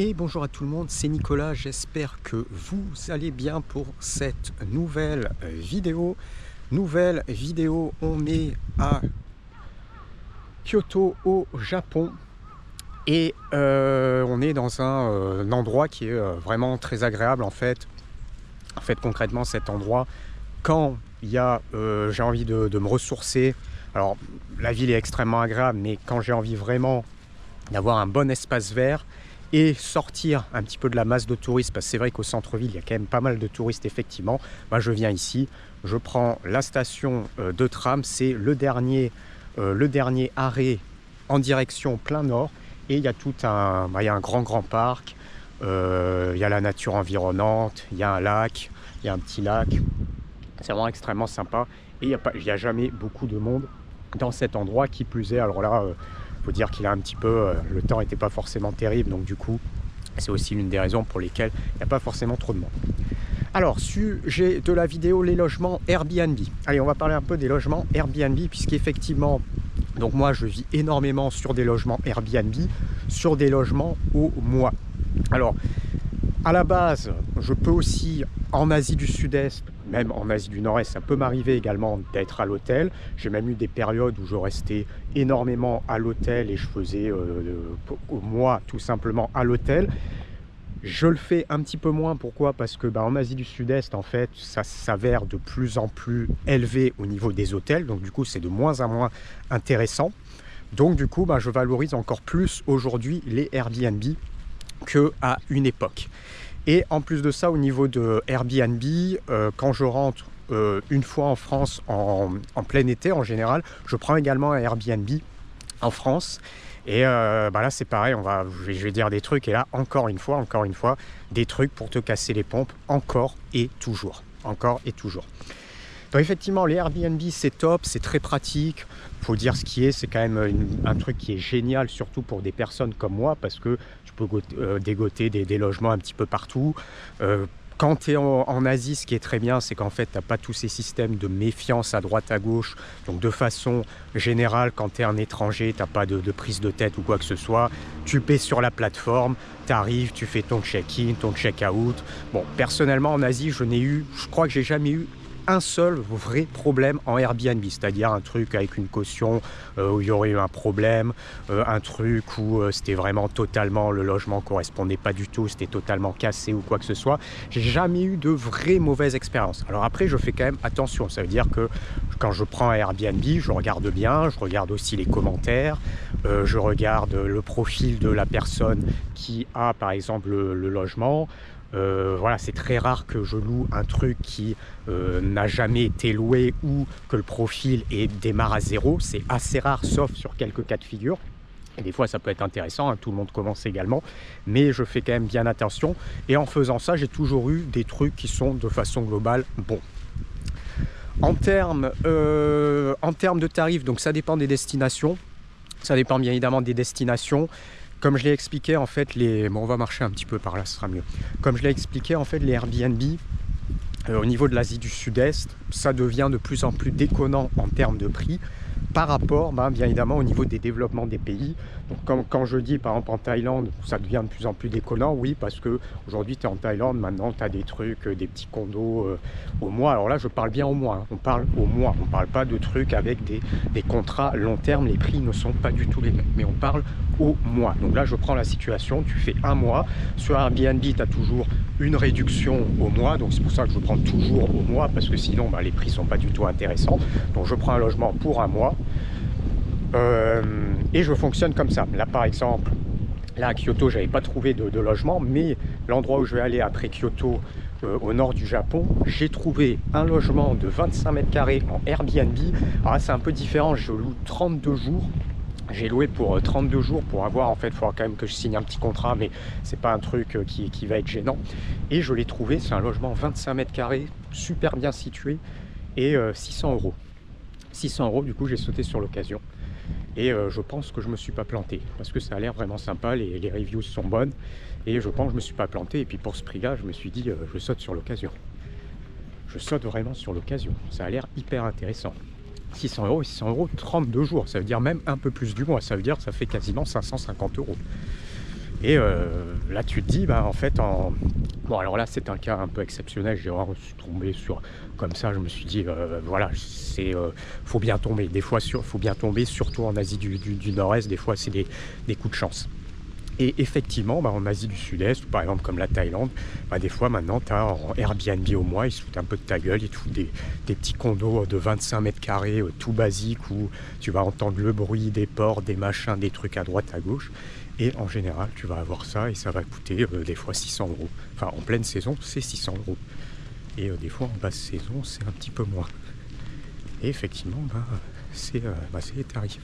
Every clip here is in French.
Et bonjour à tout le monde, c'est Nicolas, j'espère que vous allez bien pour cette nouvelle vidéo. On est à Kyoto au Japon et on est dans un endroit qui est vraiment très agréable en fait. Concrètement cet endroit, quand il y a j'ai envie de me ressourcer, alors la ville est extrêmement agréable, mais quand j'ai envie vraiment d'avoir un bon espace vert et sortir un petit peu de la masse de touristes, parce que c'est vrai qu'au centre-ville, il y a quand même pas mal de touristes, effectivement. Moi, je viens ici, je prends la station de tram, c'est le dernier arrêt en direction plein nord, et il y a il y a un grand parc, il y a la nature environnante, il y a un lac, il y a un petit lac, c'est vraiment extrêmement sympa, et il y a jamais beaucoup de monde dans cet endroit, qui plus est, alors là, faut dire qu'il a un petit peu, le temps n'était pas forcément terrible, donc du coup c'est aussi l'une des raisons pour lesquelles il n'y a pas forcément trop de monde. Alors, sujet de la vidéo, les logements Airbnb. Allez, on va parler un peu des logements Airbnb, puisqu'effectivement, donc moi je vis énormément sur des logements Airbnb, sur des logements au mois. Alors à la base, je peux aussi, en Asie du Sud-Est, même en Asie du Nord-Est, ça peut m'arriver également d'être à l'hôtel. J'ai même eu des périodes où je restais énormément à l'hôtel et je faisais au mois tout simplement à l'hôtel. Je le fais un petit peu moins, pourquoi? Parce que en Asie du Sud-Est, en fait, ça s'avère de plus en plus élevé au niveau des hôtels, donc du coup c'est de moins en moins intéressant. Donc du coup, je valorise encore plus aujourd'hui les Airbnb qu'à une époque. Et en plus de ça, au niveau de Airbnb, quand je rentre une fois en France en plein été en général, je prends également un Airbnb en France. Et là c'est pareil, je vais dire des trucs, et là encore une fois, des trucs pour te casser les pompes, encore et toujours. Donc effectivement, les Airbnb c'est top, c'est très pratique. Faut dire ce qui est, c'est quand même un truc qui est génial, surtout pour des personnes comme moi, parce que tu peux dégoter des logements un petit peu partout. Quand tu es en Asie, ce qui est très bien, c'est qu'en fait, tu n'as pas tous ces systèmes de méfiance à droite, à gauche. Donc, de façon générale, quand tu es un étranger, tu n'as pas de prise de tête ou quoi que ce soit. Tu paies sur la plateforme, tu arrives, tu fais ton check-in, ton check-out. Bon, personnellement, en Asie, je crois que j'ai jamais eu un seul vrai problème en Airbnb, c'est-à-dire un truc avec une caution où il y aurait eu un problème, un truc où c'était vraiment totalement, le logement correspondait pas du tout, c'était totalement cassé ou quoi que ce soit. J'ai jamais eu de vraie mauvaise expérience. Alors après, je fais quand même attention, ça veut dire que quand je prends un Airbnb, je regarde bien, je regarde aussi les commentaires, je regarde le profil de la personne qui a par exemple le logement. Voilà, c'est très rare que je loue un truc qui n'a jamais été loué ou que le profil démarre à zéro. C'est assez rare, sauf sur quelques cas de figure. Et des fois, ça peut être intéressant, hein, tout le monde commence également. Mais je fais quand même bien attention. Et en faisant ça, j'ai toujours eu des trucs qui sont de façon globale bons. En termes de tarifs, donc ça dépend des destinations. Ça dépend bien évidemment des destinations. Comme je l'ai expliqué, en fait, on va marcher un petit peu par là, ce sera mieux. Comme je l'ai expliqué, en fait, les Airbnb, au niveau de l'Asie du Sud-Est, ça devient de plus en plus déconnant en termes de prix par rapport, bien évidemment, au niveau des développements des pays. Donc, quand je dis, par exemple, en Thaïlande, ça devient de plus en plus déconnant, oui, parce que aujourd'hui, tu es en Thaïlande, maintenant, tu as des trucs, des petits condos au mois. Alors là, je parle bien au mois, hein. On parle au mois, on ne parle pas de trucs avec des contrats long terme, les prix ne sont pas du tout les mêmes, mais on parle au mois. Donc là, je prends la situation, tu fais un mois. Sur Airbnb, tu as toujours une réduction au mois, donc c'est pour ça que je prends toujours au mois, parce que sinon, les prix sont pas du tout intéressants. Donc je prends un logement pour un mois. Et je fonctionne comme ça. Là par exemple, là à Kyoto, j'avais pas trouvé de logement, mais l'endroit où je vais aller après Kyoto, au nord du Japon, j'ai trouvé un logement de 25 mètres carrés en Airbnb. Alors là c'est un peu différent, je loue 32 jours. J'ai loué pour 32 jours pour avoir, en fait, il faudra quand même que je signe un petit contrat, mais c'est pas un truc qui va être gênant. Et je l'ai trouvé, c'est un logement 25 mètres carrés, super bien situé, et 600 €. 600 €, du coup j'ai sauté sur l'occasion. Et je pense que je me suis pas planté, parce que ça a l'air vraiment sympa, les reviews sont bonnes, et je pense que je me suis pas planté. Et puis pour ce prix-là, je me suis dit, je saute sur l'occasion. Je saute vraiment sur l'occasion, ça a l'air hyper intéressant. 600 €, 600 €, 32 jours, ça veut dire même un peu plus du mois, ça veut dire que ça fait quasiment 550 €. Et là tu te dis, bah en fait, bon alors là c'est un cas un peu exceptionnel, j'ai vraiment suis tombé sur comme ça, je me suis dit, voilà, faut bien tomber, des fois faut bien tomber, surtout en Asie du Nord-Est, des fois c'est des coups de chance. Et effectivement, bah, en Asie du Sud-Est, ou par exemple comme la Thaïlande, bah, des fois maintenant, tu as en Airbnb au mois, ils se foutent un peu de ta gueule, ils te foutent des petits condos de 25 mètres carrés, tout basiques, où tu vas entendre le bruit des portes, des machins, des trucs à droite, à gauche. Et en général, tu vas avoir ça et ça va coûter des fois 600 €. Enfin, en pleine saison, c'est 600 €. Et des fois, en basse saison, c'est un petit peu moins. Et effectivement, c'est les tarifs.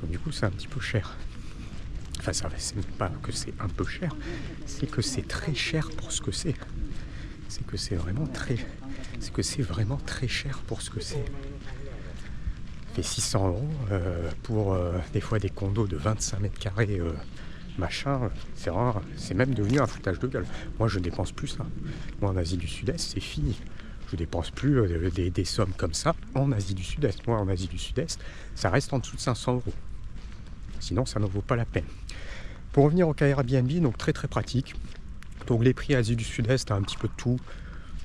Donc du coup, c'est un petit peu cher. Enfin, c'est même pas que c'est un peu cher, c'est que c'est très cher pour ce que c'est. C'est que c'est vraiment très cher pour ce que c'est. Et 600 € pour des fois des condos de 25 mètres carrés, machin, c'est même devenu un foutage de gueule. Moi, je dépense plus ça. Moi, en Asie du Sud-Est, c'est fini. Je dépense plus des sommes comme ça en Asie du Sud-Est. Moi, en Asie du Sud-Est, ça reste en dessous de 500 €. Sinon, ça ne vaut pas la peine. Pour revenir au cas Airbnb, donc très très pratique. Donc les prix Asie du Sud-Est, t'as un petit peu de tout.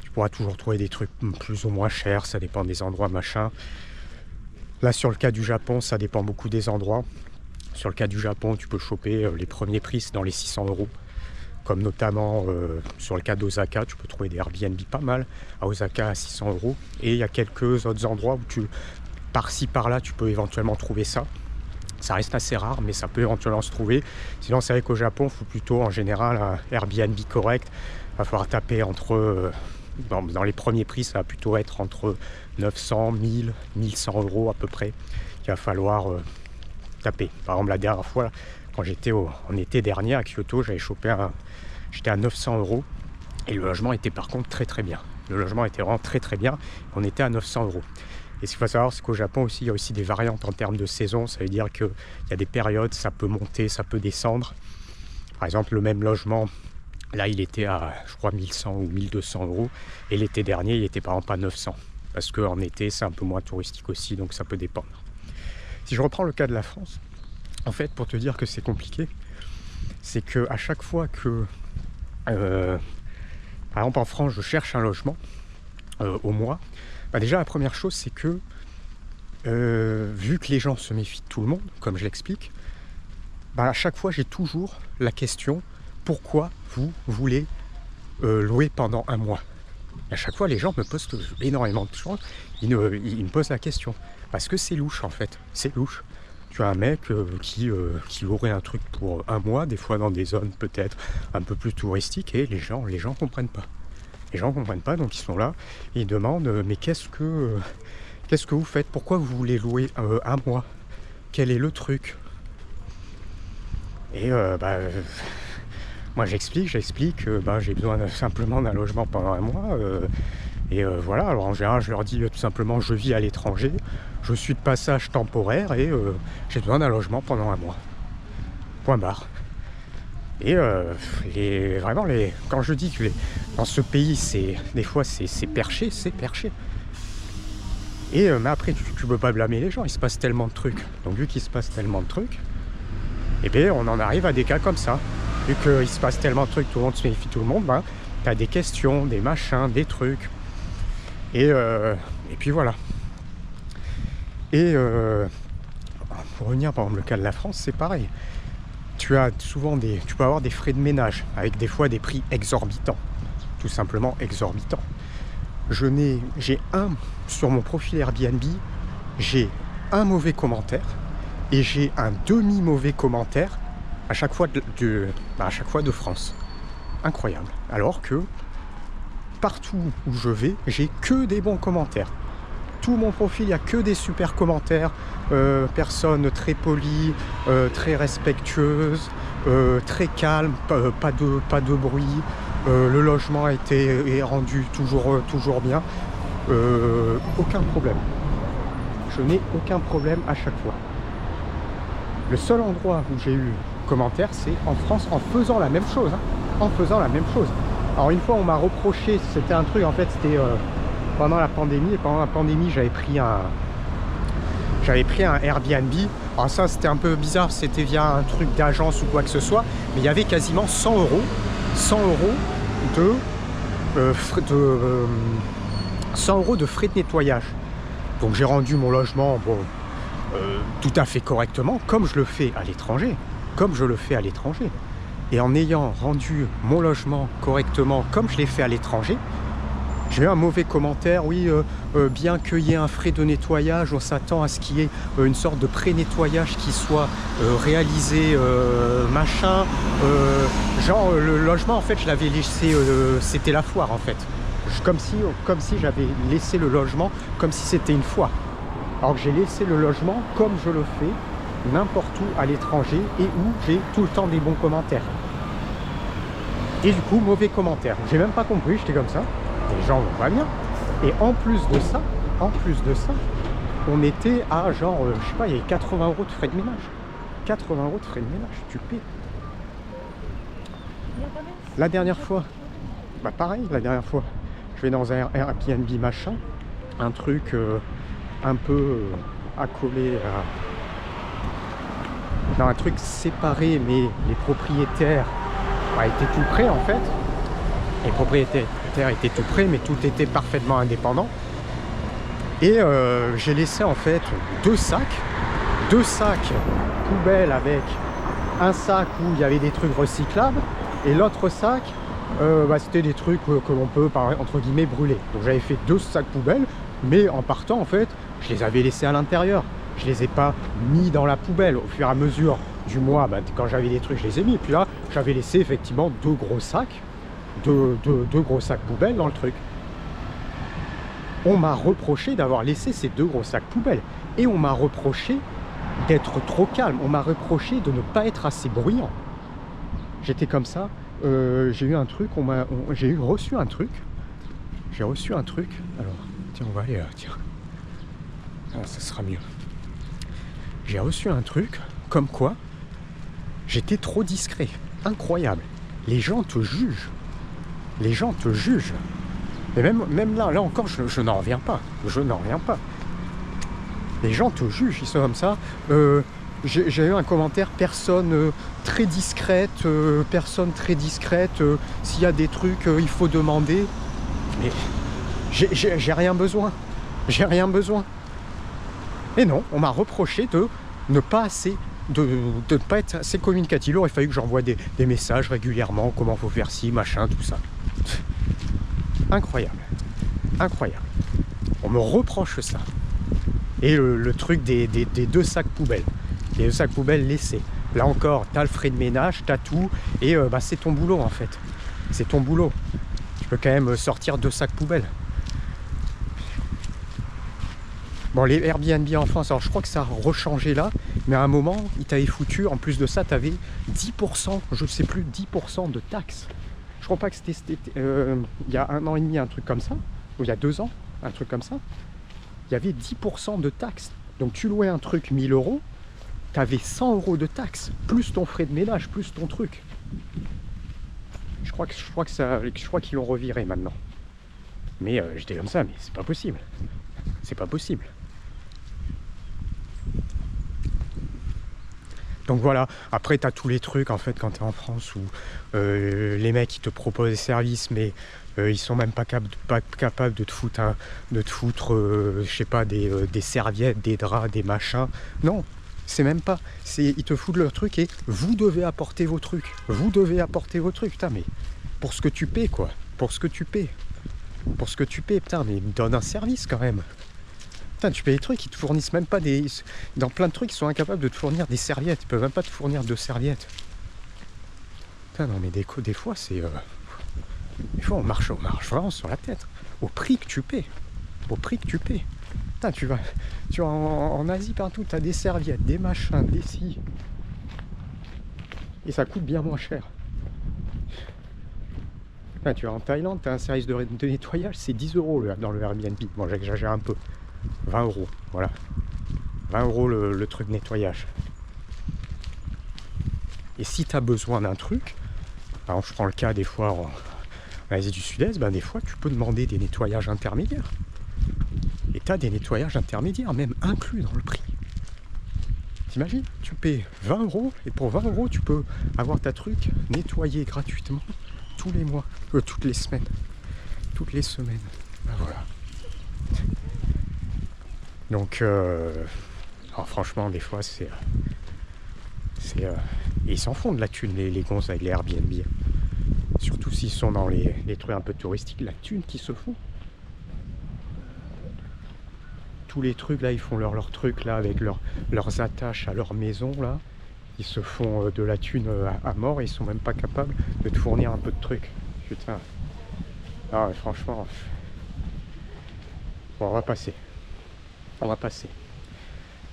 Tu pourras toujours trouver des trucs plus ou moins chers, ça dépend des endroits, machin. Là, sur le cas du Japon, ça dépend beaucoup des endroits. Sur le cas du Japon, tu peux choper les premiers prix, c'est dans les 600 €. Comme notamment sur le cas d'Osaka, tu peux trouver des Airbnb pas mal. À Osaka, à 600 €. Et il y a quelques autres endroits où par-ci, par-là, tu peux éventuellement trouver ça. Ça reste assez rare, mais ça peut éventuellement se trouver. Sinon, c'est vrai qu'au Japon, il faut plutôt, en général, un Airbnb correct. Il va falloir taper dans les premiers prix, ça va plutôt être entre 900, 1000, 1100 € à peu près. Il va falloir taper. Par exemple, la dernière fois, quand j'étais en été dernier à Kyoto, j'étais à 900 € et le logement était par contre très très bien. Le logement était vraiment très très bien. On était à 900 €. Et ce qu'il faut savoir, c'est qu'au Japon aussi, il y a aussi des variantes en termes de saison. Ça veut dire qu'il y a des périodes, ça peut monter, ça peut descendre. Par exemple, le même logement, là, il était à, je crois, 1100 ou 1200 €. Et l'été dernier, il était par exemple à 900. Parce qu'en été, c'est un peu moins touristique aussi, donc ça peut dépendre. Si je reprends le cas de la France, en fait, pour te dire que c'est compliqué, c'est qu'à chaque fois que, par exemple en France, je cherche un logement au mois, déjà la première chose, c'est que vu que les gens se méfient de tout le monde, comme je l'explique, à chaque fois j'ai toujours la question: pourquoi vous voulez louer pendant un mois? Et à chaque fois les gens me posent énormément de choses, ils me posent la question, parce que c'est louche en fait, c'est louche. Tu as un mec qui louerait un truc pour un mois, des fois dans des zones peut-être un peu plus touristiques, et les gens comprennent pas. Les gens comprennent pas, donc ils sont là, et ils demandent mais qu'est-ce que vous faites? Pourquoi vous voulez louer un mois? Quel est le truc? Et moi j'explique j'ai besoin simplement d'un logement pendant un mois. Voilà, alors en général je leur dis tout simplement: je vis à l'étranger, je suis de passage temporaire et j'ai besoin d'un logement pendant un mois. Point barre. Et quand je dis que dans ce pays, des fois c'est perché, c'est perché. Et mais après tu peux pas blâmer les gens, il se passe tellement de trucs. Donc vu qu'il se passe tellement de trucs, et bien on en arrive à des cas comme ça. Vu qu'il se passe tellement de trucs, tout le monde se méfie, tout le monde, t'as des questions, des machins, des trucs. Et puis voilà. Et pour revenir par exemple le cas de la France, c'est pareil. Tu peux avoir des frais de ménage avec des fois des prix exorbitants, tout simplement exorbitants. Sur mon profil Airbnb, j'ai un mauvais commentaire et j'ai un demi-mauvais commentaire à chaque fois de France. Incroyable. Alors que partout où je vais, j'ai que des bons commentaires. Tout mon profil, il n'y a que des super commentaires, personnes très polies, très respectueuses, très calmes, pas de bruit, le logement est rendu toujours bien, aucun problème. Je n'ai aucun problème à chaque fois. Le seul endroit où j'ai eu commentaire, c'est en France, en faisant la même chose. Alors une fois on m'a reproché, c'était un truc en fait, c'était pendant la pandémie, et pendant la pandémie j'avais pris un Airbnb Alors ça, c'était un peu bizarre, c'était via un truc d'agence ou quoi que ce soit, mais il y avait quasiment 100 euros de, 100 euros de frais de nettoyage. Donc j'ai rendu mon logement, bon, tout à fait correctement, comme je le fais à l'étranger. Et en ayant rendu mon logement correctement, comme je l'ai fait à l'étranger, j'ai eu un mauvais commentaire. Oui, bien qu'il y ait un frais de nettoyage, on s'attend à ce qu'il y ait une sorte de pré-nettoyage qui soit réalisé, machin. Genre, le logement, en fait, je l'avais laissé, c'était la foire, en fait. Comme si j'avais laissé le logement comme si c'était une foire. Alors que j'ai laissé le logement comme je le fais n'importe où à l'étranger et où j'ai tout le temps des bons commentaires. Et du coup, mauvais commentaire. J'ai même pas compris, j'étais comme ça. Les gens vont pas bien. Et en plus de ça, on était à genre, je sais pas, il y avait 80 euros de frais de ménage. 80 euros de frais de ménage, tu paies. La dernière fois, bah pareil, la dernière fois, je vais dans un Airbnb machin, un truc un peu accolé à... Non, un truc séparé, mais les propriétaires étaient tout près en fait. Les propriétaires étaient tout près, mais tout était parfaitement indépendant. Et j'ai laissé en fait deux sacs poubelles avec un sac où il y avait des trucs recyclables et l'autre sac c'était des trucs que l'on peut entre guillemets brûler. Donc j'avais fait deux sacs poubelles, mais en partant en fait je les avais laissés à l'intérieur. Je les ai pas mis dans la poubelle. Au fur et à mesure du mois, quand j'avais des trucs je les ai mis. Et puis là j'avais laissé effectivement deux gros sacs poubelles dans le truc. On m'a reproché d'avoir laissé ces deux gros sacs poubelles. Et on m'a reproché d'être trop calme. On m'a reproché de ne pas être assez bruyant. J'étais comme ça. J'ai eu un truc. J'ai reçu un truc. Alors, tiens, on va aller là. Tiens. Ah, ça sera mieux. J'ai reçu un truc comme quoi j'étais trop discret. Incroyable. Les gens te jugent. Et même là encore, je n'en reviens pas. Les gens te jugent, ils sont comme ça. J'ai eu un commentaire, personne très discrète. S'il y a des trucs, il faut demander. Mais j'ai rien besoin. Et non, on m'a reproché de ne pas être assez communicatif. Il aurait fallu que j'envoie des messages régulièrement, comment faut faire ci, machin, tout ça. Incroyable. On me reproche ça. Et le truc des deux sacs poubelles. Les deux sacs poubelles laissés. Là encore, t'as le frais de ménage, t'as tout. Et c'est ton boulot en fait. C'est ton boulot. Tu peux quand même sortir deux sacs poubelles. Bon, les Airbnb en France, alors je crois que ça a rechangé là. Mais à un moment, ils t'avaient foutu, en plus de ça, t'avais 10%, je sais plus, 10% de taxes. Je crois pas que c'était il y a 1 an et demi, un truc comme ça, ou il y a 2 ans, un truc comme ça. Il y avait 10% de taxes. Donc tu louais un truc 1000 euros, tu avais 100 euros de taxes, plus ton frais de ménage, plus ton truc. Je crois qu'ils l'ont reviré maintenant. Mais j'étais comme ça, mais c'est pas possible. Donc voilà, après tu as tous les trucs en fait quand tu es en France où les mecs ils te proposent des services mais ils sont même pas capables de te foutre, je sais pas, des serviettes, des draps, des machins. Non, c'est même pas. Ils te foutent leur truc et vous devez apporter vos trucs. Putain, mais pour ce que tu paies quoi. Putain, mais donne un service quand même. Putain, tu payes des trucs, ils te fournissent même pas des... Dans plein de trucs, ils sont incapables de te fournir des serviettes. Ils peuvent même pas te fournir 2 serviettes. Putain, non mais des fois, c'est... Des fois, on marche vraiment sur la tête. Au prix que tu paies. Putain, tu vas en Asie partout, t'as des serviettes, des machins, des scies. Et ça coûte bien moins cher. Putain, tu vas en Thaïlande, t'as un service de nettoyage, c'est 10 euros dans le Airbnb. Bon, j'exagère un peu. 20 euros, voilà. 20 euros le truc nettoyage. Et si tu as besoin d'un truc, par exemple, je prends le cas des fois en Asie du Sud-Est, des fois tu peux demander des nettoyages intermédiaires. Et tu as des nettoyages intermédiaires, même inclus dans le prix. T'imagines, tu payes 20 € et pour 20 € tu peux avoir ta truc nettoyé gratuitement tous les mois, toutes les semaines. Toutes les semaines. Ben voilà. Donc, alors franchement, des fois, ils s'en font de la thune, les gonzes avec les Airbnb. Surtout s'ils sont dans les trucs un peu touristiques, la thune qu'ils se font. Tous les trucs là, ils font leurs trucs là avec leurs attaches à leur maison là. Ils se font de la thune à mort et ils sont même pas capables de te fournir un peu de trucs. Putain. Ah mais franchement. Bon, on va passer. On va passer.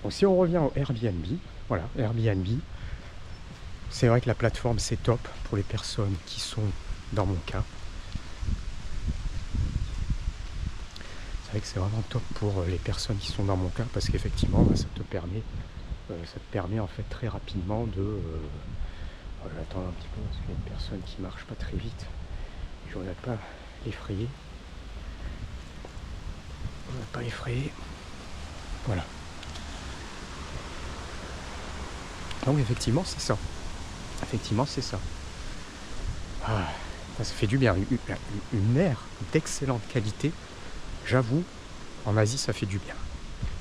Donc si on revient au Airbnb, voilà, Airbnb, c'est vrai que la plateforme c'est top pour les personnes qui sont dans mon cas. C'est vrai que c'est vraiment top pour les personnes qui sont dans mon cas parce qu'effectivement ça te permet en fait très rapidement de j'attends un petit peu parce qu'il y a une personne qui marche pas très vite. Je ne voudrais pas l'effrayer. Je ne voudrais pas l'effrayer. Voilà. Donc effectivement c'est ça. Effectivement c'est ça. Ah, ça fait du bien. Une aire d'excellente qualité. J'avoue, en Asie ça fait du bien.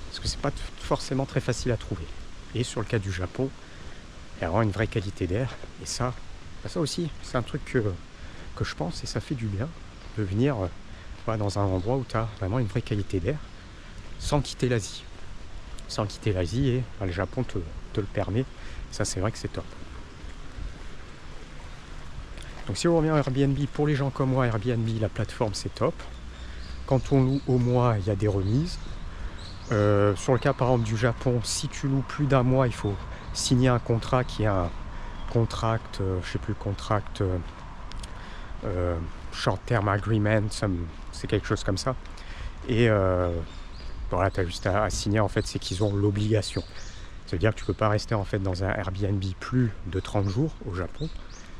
Parce que c'est pas forcément très facile à trouver. Et sur le cas du Japon, il y a vraiment une vraie qualité d'air. Et ça aussi, c'est un truc que je pense et ça fait du bien de venir dans un endroit où tu as vraiment une vraie qualité d'air sans quitter l'Asie. Sans quitter l'Asie et le Japon te le permet. Ça c'est vrai que c'est top. Donc si on revient à Airbnb, pour les gens comme moi, Airbnb, la plateforme c'est top. Quand on loue au mois, il y a des remises. Sur le cas par exemple du Japon, si tu loues plus d'un mois, il faut signer un contrat qui est un contract, short term agreement, c'est quelque chose comme ça. Et voilà, tu as juste à signer en fait, c'est qu'ils ont l'obligation. C'est-à-dire que tu peux pas rester en fait dans un Airbnb plus de 30 jours au Japon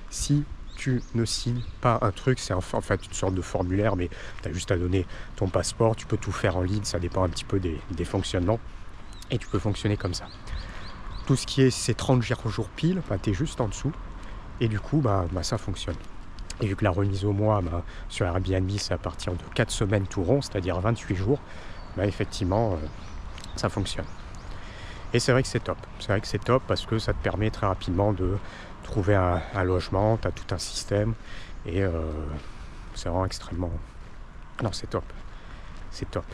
si tu ne signes pas un truc. C'est en fait une sorte de formulaire, mais tu as juste à donner ton passeport, tu peux tout faire en ligne, ça dépend un petit peu des fonctionnements, et tu peux fonctionner comme ça. Tout ce qui est ces 30 jours pile, tu es juste en dessous, et du coup ça fonctionne. Et vu que la remise au mois sur Airbnb c'est à partir de 4 semaines tout rond, c'est-à-dire 28 jours, effectivement ça fonctionne. Et c'est vrai que c'est top. C'est vrai que c'est top parce que ça te permet très rapidement de trouver un logement, tu as tout un système et c'est vraiment extrêmement... Non, c'est top. C'est top.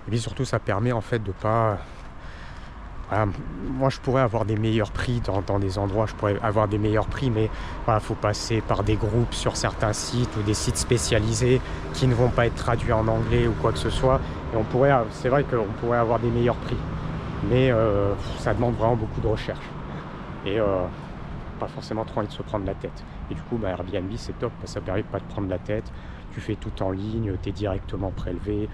Et puis surtout, ça permet en fait de pas... Voilà, moi, je pourrais avoir des meilleurs prix dans des endroits, je pourrais avoir des meilleurs prix, mais voilà, faut passer par des groupes sur certains sites ou des sites spécialisés qui ne vont pas être traduits en anglais ou quoi que ce soit. Et c'est vrai qu'on pourrait avoir des meilleurs prix, mais ça demande vraiment beaucoup de recherche et pas forcément trop envie de se prendre la tête. Et du coup, Airbnb c'est top, ça permet de pas te prendre la tête. Tu fais tout en ligne, tu es directement prélevé,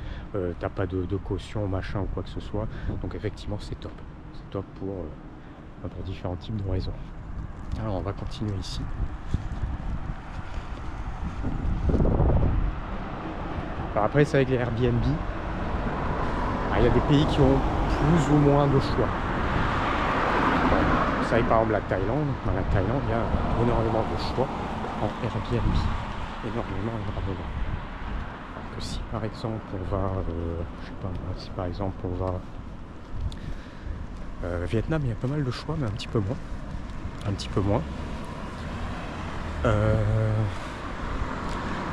t'as pas de caution, machin ou quoi que ce soit. Donc effectivement, c'est top. C'est top pour différents types de raisons. Alors on va continuer ici. Alors après, c'est avec les Airbnb. Il y a des pays qui ont plus ou moins de choix. Vous savez, par exemple, la Thaïlande. Dans la Thaïlande, il y a énormément de choix en Airbnb. Énormément. Alors que si par exemple on va, si par exemple on va Vietnam, il y a pas mal de choix, mais un petit peu moins.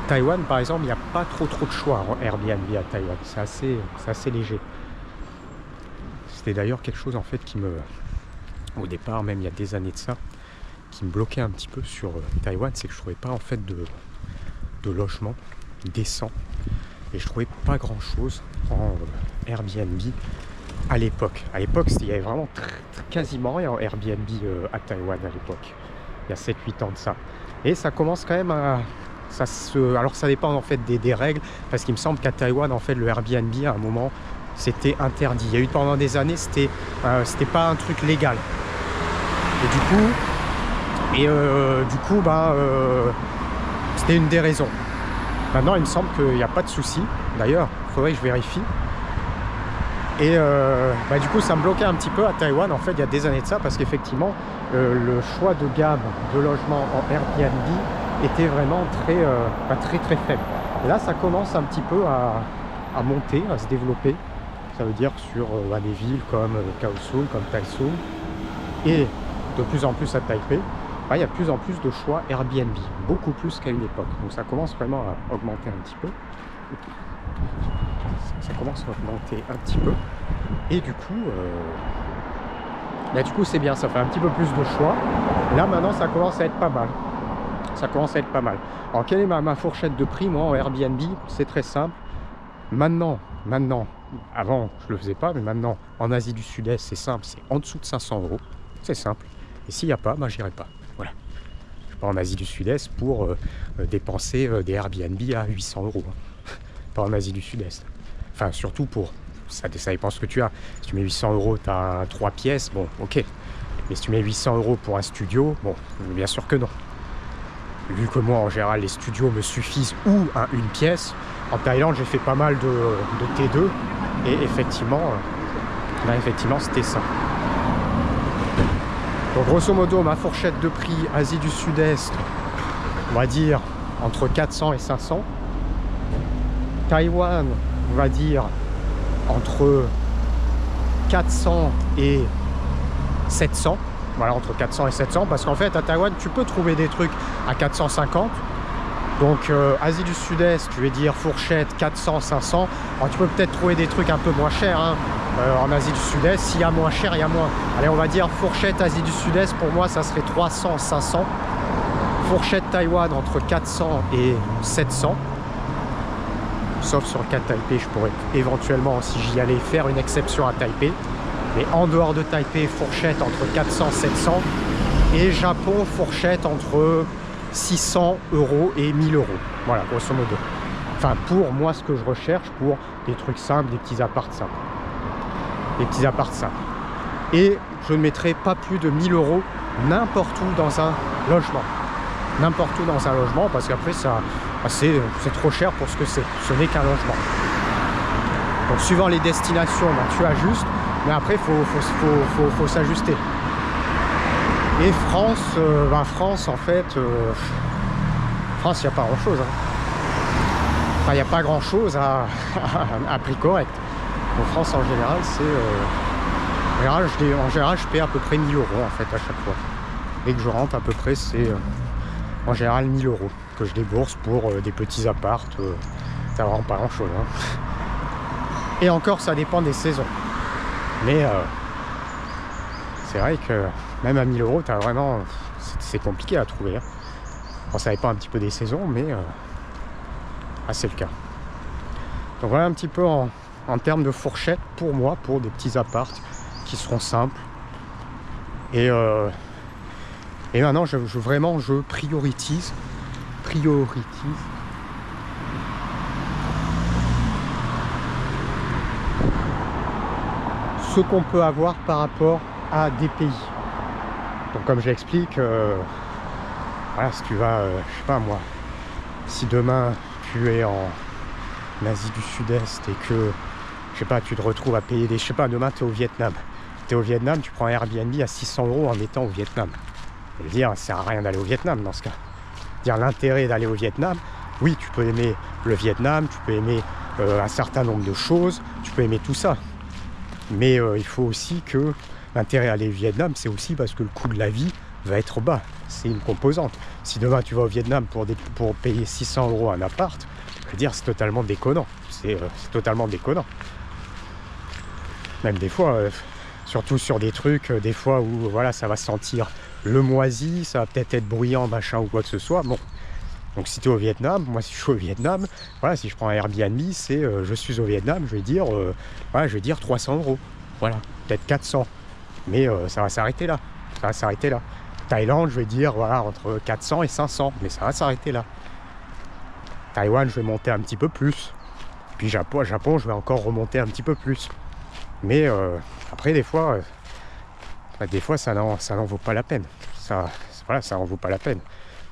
Taïwan, par exemple, il n'y a pas trop de choix en Airbnb à Taïwan. C'est assez léger. C'était d'ailleurs quelque chose en fait au départ, même il y a des années de ça, qui me bloquait un petit peu sur Taïwan, c'est que je trouvais pas en fait de logement décent et je trouvais pas grand chose en Airbnb à l'époque. Il y avait vraiment quasiment rien en Airbnb à Taïwan à l'époque. Il y a 7-8 ans de ça. Et ça commence quand même à... Alors ça dépend en fait des règles, parce qu'il me semble qu'à Taïwan en fait le Airbnb à un moment c'était interdit. Il y a eu pendant des années c'était pas un truc légal. Et du coup c'était une des raisons. Maintenant il me semble qu'il n'y a pas de souci. D'ailleurs il faudrait que je vérifie. Et du coup, ça me bloquait un petit peu à Taïwan, en fait, il y a des années de ça, parce qu'effectivement, le choix de gamme de logement en Airbnb était vraiment très faible. Et là, ça commence un petit peu à monter, à se développer. Ça veut dire sur des villes comme Kaohsiung, comme Taichung, et de plus en plus à Taipei, il y a de plus en plus de choix Airbnb, beaucoup plus qu'à une époque. Donc ça commence vraiment à augmenter un petit peu. Ça commence à augmenter un petit peu. Et du coup, c'est bien, ça fait un petit peu plus de choix. Là maintenant, ça commence à être pas mal. Ça commence à être pas mal. Alors quelle est ma fourchette de prix, moi, en Airbnb? C'est très simple. Maintenant, avant je le faisais pas, mais maintenant en Asie du Sud-Est, c'est simple, c'est en dessous de 500 euros. C'est simple. Et s'il n'y a pas, j'irai pas. Voilà. Je suis pas en Asie du Sud-Est pour dépenser des Airbnb à 800 euros. Pas en Asie du Sud-Est. Enfin, surtout pour... Ça dépend ce que tu as. Si tu mets 800 euros, tu as 3 pièces, bon, ok. Mais si tu mets 800 euros pour un studio, bon, bien sûr que non. Vu que moi, en général, les studios me suffisent ou à une pièce. En Thaïlande, j'ai fait pas mal de T2. Et effectivement, c'était ça. Donc, grosso modo, ma fourchette de prix Asie du Sud-Est, on va dire entre 400 et 500. Taïwan, on va dire entre 400 et 700. Voilà, entre 400 et 700, parce qu'en fait à Taïwan tu peux trouver des trucs à 450. Donc Asie du Sud-Est, je vais dire fourchette 400-500. Alors tu peux peut-être trouver des trucs un peu moins chers en Asie du Sud-Est. S'il y a moins cher, il y a moins. Allez, on va dire fourchette Asie du Sud-Est, pour moi ça serait 300-500. Fourchette Taïwan entre 400 et 700. Sauf sur le cas de Taipei, je pourrais éventuellement, si j'y allais, faire une exception à Taipei. Mais en dehors de Taipei, fourchette entre 400 et 700. Et Japon, fourchette entre 600 euros et 1000 euros. Voilà, grosso modo. Enfin, pour moi, ce que je recherche, pour des trucs simples, des petits apparts simples. Des petits apparts simples. Et je ne mettrai pas plus de 1000 euros n'importe où dans un logement. N'importe où dans un logement, parce qu'après, c'est trop cher pour ce que c'est. Ce n'est qu'un logement. Donc, suivant les destinations, tu ajustes. Mais après, il faut s'ajuster. Et France, France, en fait, France, il n'y a pas grand-chose. Enfin, il n'y a pas grand-chose à prix correct. En France, en général, en général, je paie à peu près 1000 euros, en fait, à chaque fois. Dès que je rentre, à peu près, c'est en général 1000 euros que je débourse pour des petits apparts. Ça vraiment pas grand-chose. Et encore, ça dépend des saisons. Mais c'est vrai que même à 1000 euros, t'as vraiment... c'est compliqué à trouver. Bon, ça dépend un petit peu des saisons, mais c'est le cas. Donc voilà un petit peu en termes de fourchette pour moi, pour des petits apparts qui seront simples. Et maintenant, je priorise ce qu'on peut avoir par rapport à des pays. Donc comme j'explique, voilà, si tu vas, je sais pas moi, si demain tu es en Asie du Sud-Est et que, je sais pas, tu te retrouves à payer des, je sais pas, demain tu es au Vietnam. Tu es au Vietnam, tu prends un Airbnb à 600 euros en étant au Vietnam. Je veux dire, ça sert à rien d'aller au Vietnam dans ce cas. Dire l'intérêt d'aller au Vietnam, oui, tu peux aimer le Vietnam, tu peux aimer un certain nombre de choses, tu peux aimer tout ça. Mais il faut aussi que l'intérêt à aller au Vietnam, c'est aussi parce que le coût de la vie va être bas. C'est une composante. Si demain tu vas au Vietnam pour payer 600 euros un appart, je veux dire, c'est totalement déconnant. C'est totalement déconnant. Même des fois, surtout sur des trucs, des fois où voilà, ça va sentir le moisi, ça va peut-être être bruyant, machin ou quoi que ce soit. Bon. Donc si tu es au Vietnam, moi si je suis au Vietnam, voilà, si je prends un Airbnb, c'est je suis au Vietnam, je vais dire 300 euros. Voilà, peut-être 400. Mais ça va s'arrêter là. Ça va s'arrêter là. Thaïlande, je vais dire voilà, entre 400 et 500, mais ça va s'arrêter là. Taïwan, je vais monter un petit peu plus. Puis Japon, je vais encore remonter un petit peu plus. Mais après, des fois, ça n'en vaut pas la peine. Ça n'en vaut pas la peine.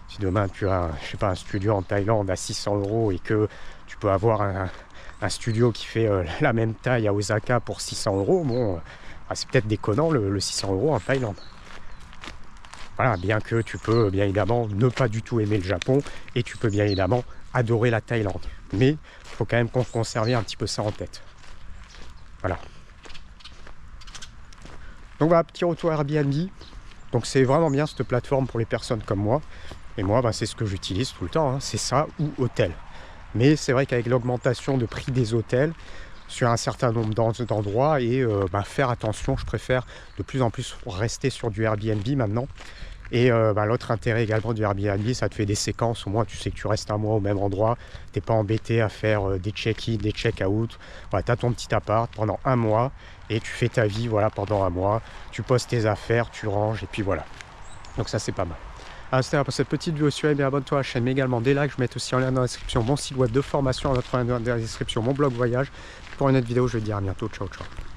Si demain tu as, je sais pas, un studio en Thaïlande à 600 euros et que tu peux avoir un un studio qui fait la même taille à Osaka pour 600 €, bon, c'est peut-être déconnant le 600 € en Thaïlande. Voilà, bien que tu peux bien évidemment ne pas du tout aimer le Japon et tu peux bien évidemment adorer la Thaïlande. Mais il faut quand même conserver un petit peu ça en tête. Voilà. Donc voilà, petit retour Airbnb. Donc c'est vraiment bien cette plateforme pour les personnes comme moi. Et moi, c'est ce que j'utilise tout le temps, hein. C'est ça ou hôtel. Mais c'est vrai qu'avec l'augmentation de prix des hôtels sur un certain nombre d'endroits et faire attention, je préfère de plus en plus rester sur du Airbnb maintenant. Et l'autre intérêt également du Airbnb, ça te fait des séquences, au moins tu sais que tu restes un mois au même endroit, t'es pas embêté à faire des check-in, des check-out. Voilà, tu as ton petit appart pendant un mois et tu fais ta vie pendant un mois, tu poses tes affaires, tu ranges et puis voilà. Donc ça c'est pas mal. C'était pour cette petite vidéo sur abonne-toi à la chaîne, mais également des likes. Je mets aussi en lien dans la description mon site web de formation, dans la description mon blog voyage. Pour une autre vidéo, je vais te dire à bientôt. Ciao, ciao.